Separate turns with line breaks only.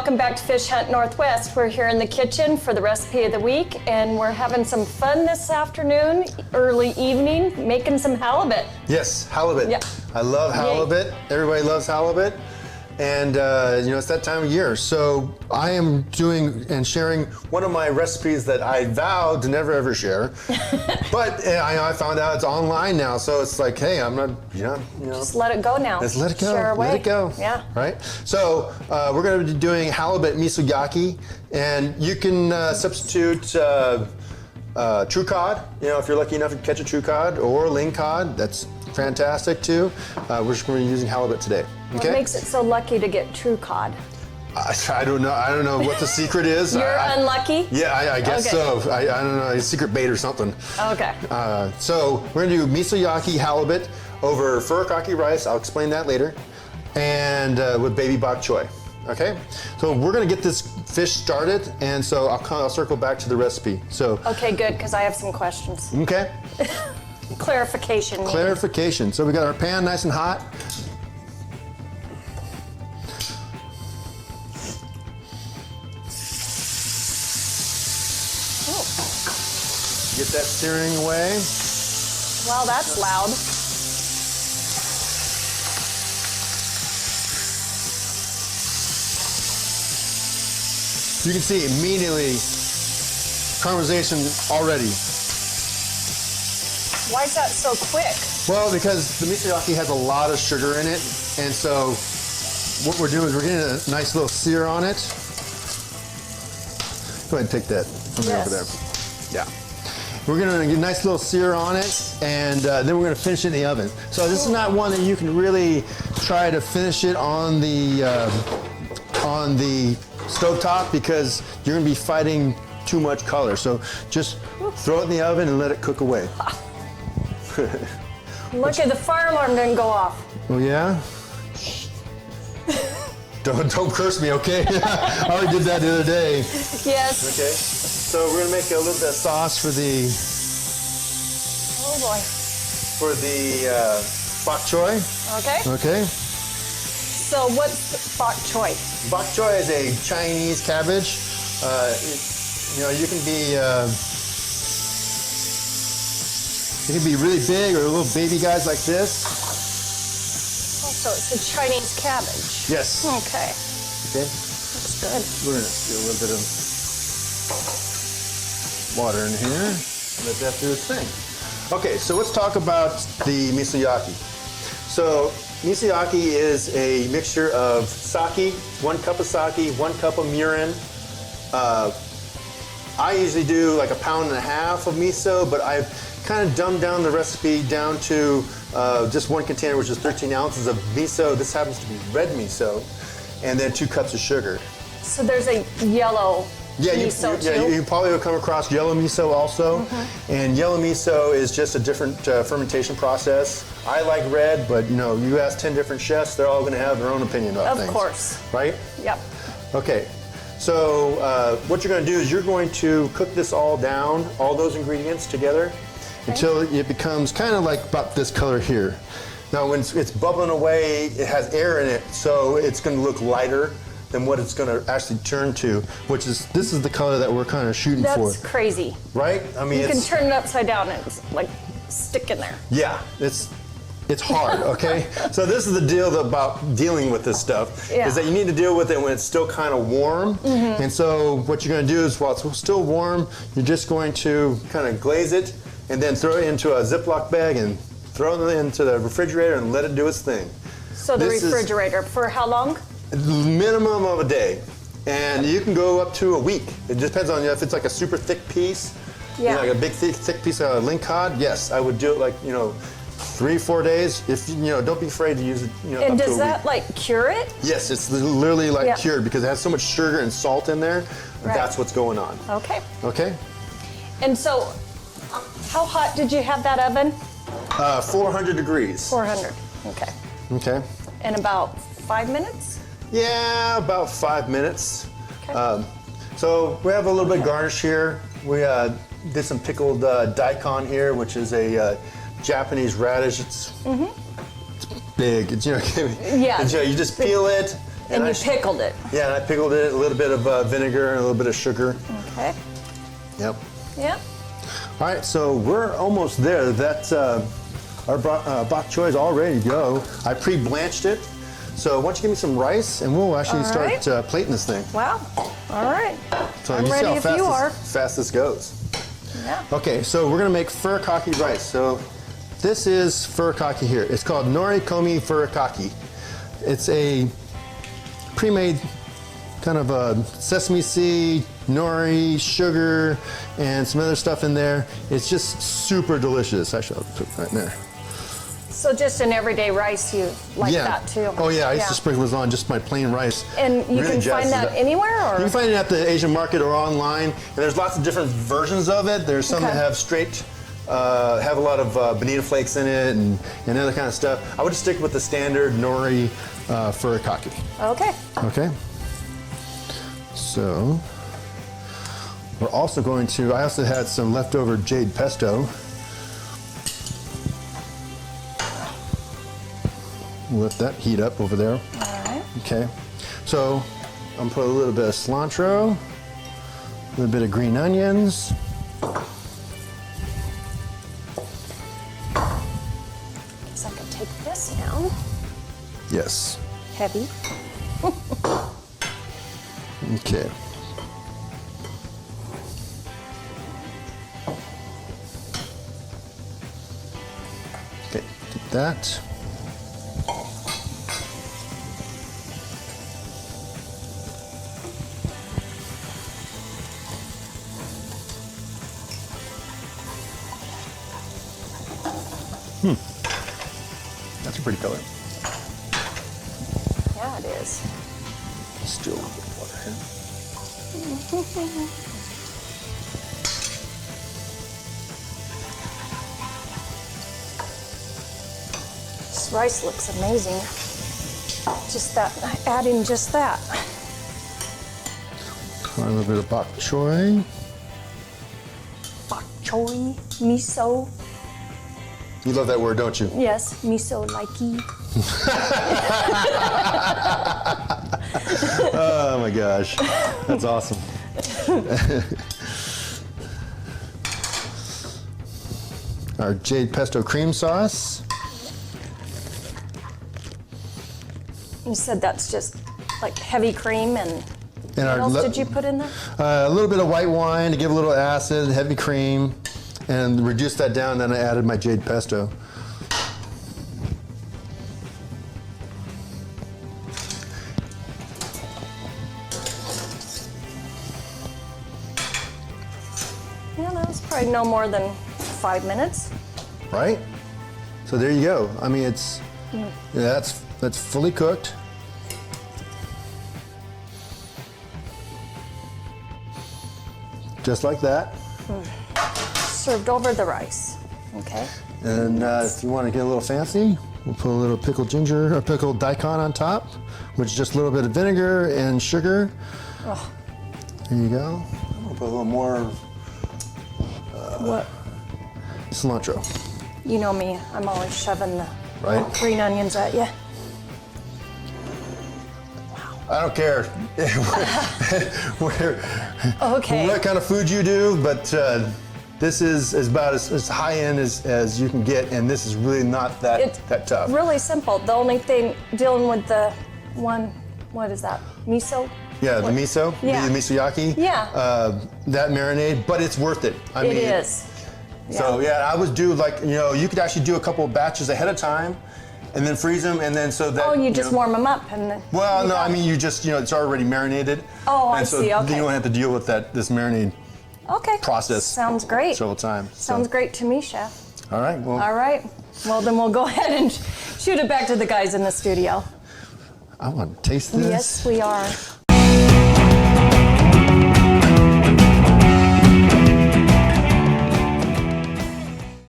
welcome back to Fish Hunt Northwest. We're here in the kitchen for the recipe of the week, and we're having some fun this afternoon, early evening, making some halibut.
Yes, halibut.
Yeah.
I love halibut. Yay. Everybody loves halibut. And you know, it's that time of year. So I am doing and sharing one of my recipes that I vowed to never ever share. But I found out it's online now, so it's like, hey, I'm not, you know.
Just let it go now.
Let's let it go.
Share away.
Let it go.
Yeah.
Right? So we're going to be doing halibut misoyaki, and you can substitute true cod. You know, if you're lucky enough to catch a true cod or ling cod, that's fantastic too. We're just going to be using halibut today. Okay?
What makes it so lucky to get true cod?
I don't know. I don't know what the secret is.
You're unlucky?
Yeah, I guess
okay.
so. I don't know. It's secret bait or something.
Okay.
So we're going to do misoyaki halibut over furikake rice. I'll explain that later. And with baby bok choy. Okay? So we're going to get this fish started, and so I'll circle back to the recipe. So.
Okay, good, because I have some questions.
Okay.
Clarification.
Clarification. So we got our pan nice and hot. Get that searing away.
Wow, that's loud.
You can see immediately caramelization already.
Why is that so quick?
Well, because the misoyaki has a lot of sugar in it, and so what we're doing is we're getting a nice little sear on it. Go ahead and take that from over there. Yeah. We're gonna get a nice little sear on it, and then we're gonna finish it in the oven. So this is not one that you can really try to finish it on the stovetop, because you're gonna be fighting too much color. So just throw it in the oven and let it cook away.
Look at the fire alarm didn't go off.
Oh yeah? Don't curse me, okay? I already did that the other day.
Yes.
Okay. So we're gonna make a little bit of sauce for the.
Oh boy.
For the bok choy.
Okay.
Okay.
So what's bok choy?
Bok choy is a Chinese cabbage. You know, you can be. It can be really big or little baby guys like this.
Oh, so it's a Chinese cabbage.
Yes.
Okay.
Okay.
That's good.
We're gonna do a little bit of water in here. Let that do its thing. Okay, so let's talk about the misoyaki. So misoyaki is a mixture of sake, 1 cup of sake, 1 cup of mirin. I usually do like 1.5 pounds of miso, but I've kind of dumbed down the recipe down to just 1 container, which is 13 ounces of miso. This happens to be red miso, and then 2 cups of sugar.
So there's a yellow miso too?
You probably will come across yellow miso also. And yellow miso is just a different fermentation process. I like red, but you know, you ask 10 different chefs, they're all going to have their own opinion about things.
Of course.
Right?
Yep.
Okay. So what you're going to do is you're going to cook this all down, all those ingredients together, until it becomes kind of like about this color here. Now when it's bubbling away, it has air in it, so it's going to look lighter than what it's going to actually turn to, which is, this is the color that we're kind of shooting for.
That's crazy.
Right? I mean,
you can turn it upside down and it's like stick in there.
Yeah, it's hard, okay? So this is the deal about dealing with this stuff, is that you need to deal with it when it's still kind of warm. And so what you're going to do is, while it's still warm, you're just going to kind of glaze it and then throw it into a Ziploc bag and throw it into the refrigerator and let it do its thing.
So the refrigerator, for how long?
Minimum of a day. And you can go up to a week. It depends on you. If it's like a super thick piece, you know, like a big thick piece of ling cod, yes, I would do it like, you know, 3-4 days. If you know, don't be afraid to use it. You know,
and
up
does
to a
that
week.
like cure it?
Yes, it's literally like cured, because it has so much sugar and salt in there.
Right.
That's what's going on.
Okay.
Okay.
And so, how hot did you have that oven?
400 degrees.
400. Okay.
Okay.
In about 5 minutes?
Yeah, about 5 minutes.
Okay.
So we have a little bit of garnish here. We did some pickled daikon here, which is a Japanese radish. It's big. It's, you know,
Yeah.
it's, you know, you just peel it,
And you pickled it.
Yeah, and I pickled it, a little bit of vinegar and a little bit of sugar.
Okay.
Yep.
Yep.
All right, so we're almost there. That's our bok choy is all ready to go. I pre-blanched it. So why don't you give me some rice, and we'll actually start plating this thing.
Wow. All right.
So
I'm
you
ready
see how
if
fast
you are.
fast this goes.
Yeah.
Okay, so we're gonna make furikake rice. So this is furikake here. It's called Nori komi furikake. It's a pre-made kind of a sesame seed, nori, sugar, and some other stuff in there. It's just super delicious. Actually, I'll put it right in there.
So just an everyday rice, you like that too?
Oh yeah, I used to sprinkle this on just my plain rice.
And you
Really
can find that anywhere, or?
You can find it at the Asian market or online. And there's lots of different versions of it. There's some that have straight, have a lot of bonita flakes in it and other kind of stuff. I would just stick with the standard nori furikake.
Okay.
Okay. So we're also going to, I also had some leftover jade pesto. Let that heat up over there.
All right.
Okay. So I'm gonna put a little bit of cilantro, a little bit of green onions.
Guess I could take this down.
Yes.
Heavy.
Okay. Okay, get that. That's a pretty color.
Yeah, it is.
Still a little bit of water here.
This rice looks amazing. Just that, adding just that.
A little bit of bok choy.
Bok choy, miso.
You love that word, don't you?
Yes, miso likey.
Oh my gosh, that's awesome. Our jade pesto cream sauce.
You said that's just like heavy cream, and what
our
else did you put in there?
A little bit of white wine to give a little acid, heavy cream, and reduce that down. Then I added my jade pesto.
Yeah, that was probably no more than 5 minutes.
Right? So there you go. I mean, it's that's fully cooked. Just like that.
Served over the rice. Okay.
And if you want to get a little fancy, we'll put a little pickled ginger or pickled daikon on top, which is just a little bit of vinegar and sugar.
Oh.
There you go. I'm gonna put a little more
What?
cilantro.
You know me, I'm always shoving the
Right.
green onions at you.
I don't care
Okay.
what kind of food you do, but this is about as high end as you can get, and this is really not that tough.
Really simple. The only thing dealing with the one, what is that? Miso?
Yeah, the miso,
Yeah.
the misoyaki.
Yeah.
That marinade, but it's worth it. I
It
mean,
is.
So yeah, I would do you could actually do a couple of batches ahead of time, and then freeze them, and then so that.
Oh, you just warm them up and then.
Well,
you
no,
got
I mean you just it's already marinated.
Oh, I
and so
see, okay.
Then you don't have to deal with this marinade
Okay.
process.
Sounds great.
Several times.
Sounds
so.
great to me, Chef.
All right. Well,
All right. Well, then we'll go ahead and shoot it back to the guys in the studio.
I want to taste this.
Yes, we are.